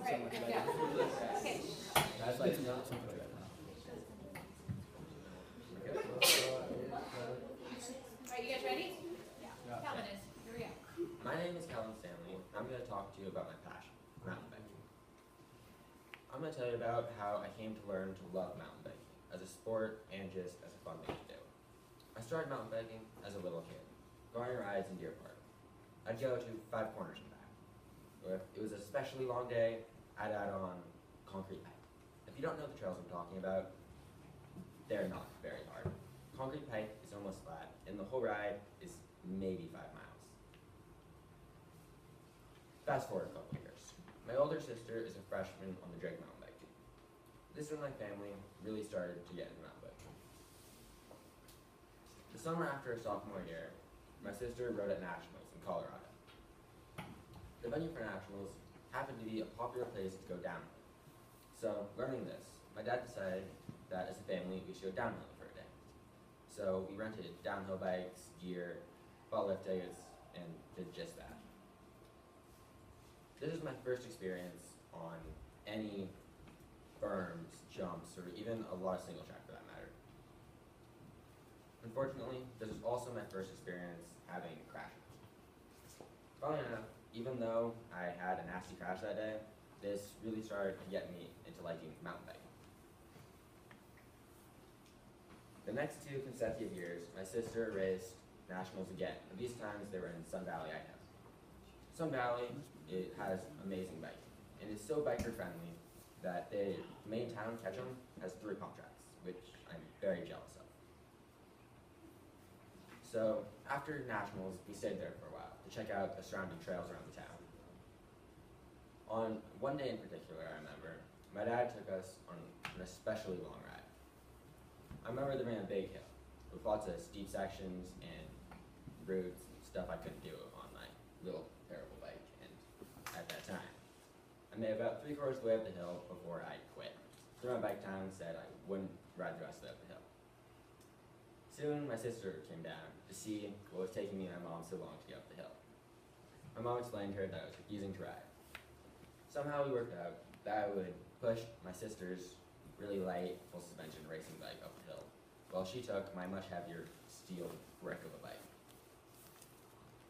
Alright, we're gonna go. Okay. That's like not Alright, you guys ready? Yeah. Calvin is. Here we go. My name is Calvin Stanley. I'm going to talk to you about my passion, mountain biking. I'm going to tell you about how I came to learn to love mountain biking as a sport and just as a fun thing to do. I started mountain biking as a little kid, going on rides in Deer Park. I'd go to 5 Corners and back. If it was an especially long day, I'd add on concrete pipe. If you don't know the trails I'm talking about, they're not very hard. Concrete pipe is almost flat, and the whole ride is maybe 5 miles. Fast forward a couple years. My older sister is a freshman on the Drake mountain bike team. This is when my family really started to get into mountain biking. The summer after her sophomore year, my sister rode at Nationals in Colorado. The venue for Nationals happened to be a popular place to go downhill. So, learning this, my dad decided that as a family we should go downhill for a day. So we rented downhill bikes, gear, bought lift tickets, and did just that. This is my first experience on any berms, jumps, or even a lot of single track for that matter. Unfortunately, this was also my first experience having crashes. Funnily enough, even though I had a nasty crash that day, this really started to get me into liking mountain biking. The next 2 consecutive years, my sister raced nationals again, and these times they were in Sun Valley, Idaho. Sun Valley, it has amazing biking, and it's so biker friendly that the main town, Ketchum, has 3 pump tracks, which I'm very jealous of. So after nationals, we stayed there for a while to check out the surrounding trails around the town. On one day in particular, I remember, my dad took us on an especially long ride. I remember there being a big hill with lots of steep sections and routes and stuff I couldn't do on my little terrible bike and at that time. I made about 3/4 of the way up the hill before I quit. Threw my bike down and said I wouldn't ride the rest of the way up the hill. Soon my sister came down to see what was taking me and my mom so long to get up the hill. My mom explained to her that I was refusing to ride. Somehow we worked out that I would push my sister's really light, full suspension racing bike up the hill, while she took my much heavier steel brick of a bike.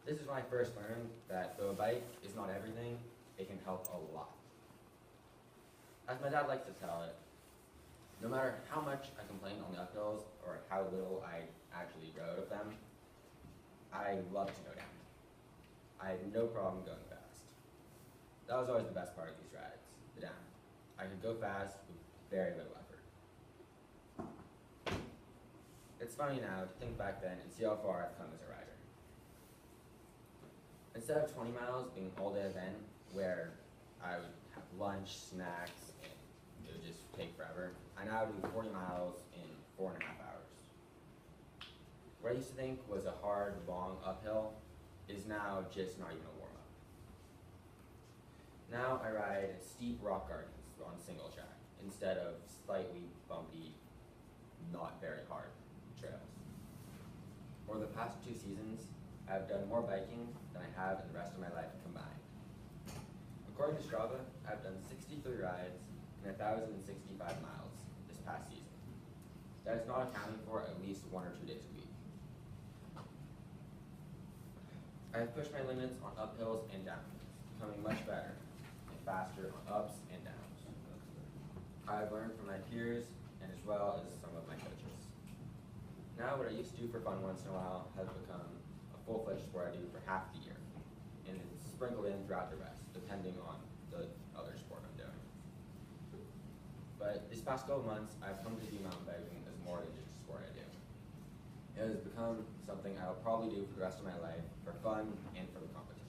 This is when I first learned that though a bike is not everything, it can help a lot. As my dad likes to tell it, no matter how much I complained on the uphills or how little I actually rode of them, I love to go down. I had no problem going fast. That was always the best part of these rides, the down. I could go fast with very little effort. It's funny now to think back then and see how far I've come as a rider. Instead of 20 miles being an all-day event where I would have lunch, snacks, and it would just take forever, I now do 40 miles in 4.5 hours. What I used to think was a hard, long uphill is now just not even a warm-up. Now I ride steep rock gardens on single track instead of slightly bumpy, not very hard trails. Over the past 2 seasons, I've done more biking than I have in the rest of my life combined. According to Strava, I've done 63 rides and 1,065 miles this past season. That is not accounting for at least 1 or 2 days a week. I have pushed my limits on uphills and downhills, becoming much better and faster on ups and downs. I have learned from my peers and as well as some of my coaches. Now what I used to do for fun once in a while has become a full-fledged sport I do for half the year, and it's sprinkled in throughout the rest, depending on the other sport I'm doing. But these past couple months, I've come to view mountain biking as more than just a sport I do. It has become something I'll probably do for the rest of my life, for fun and for the competition.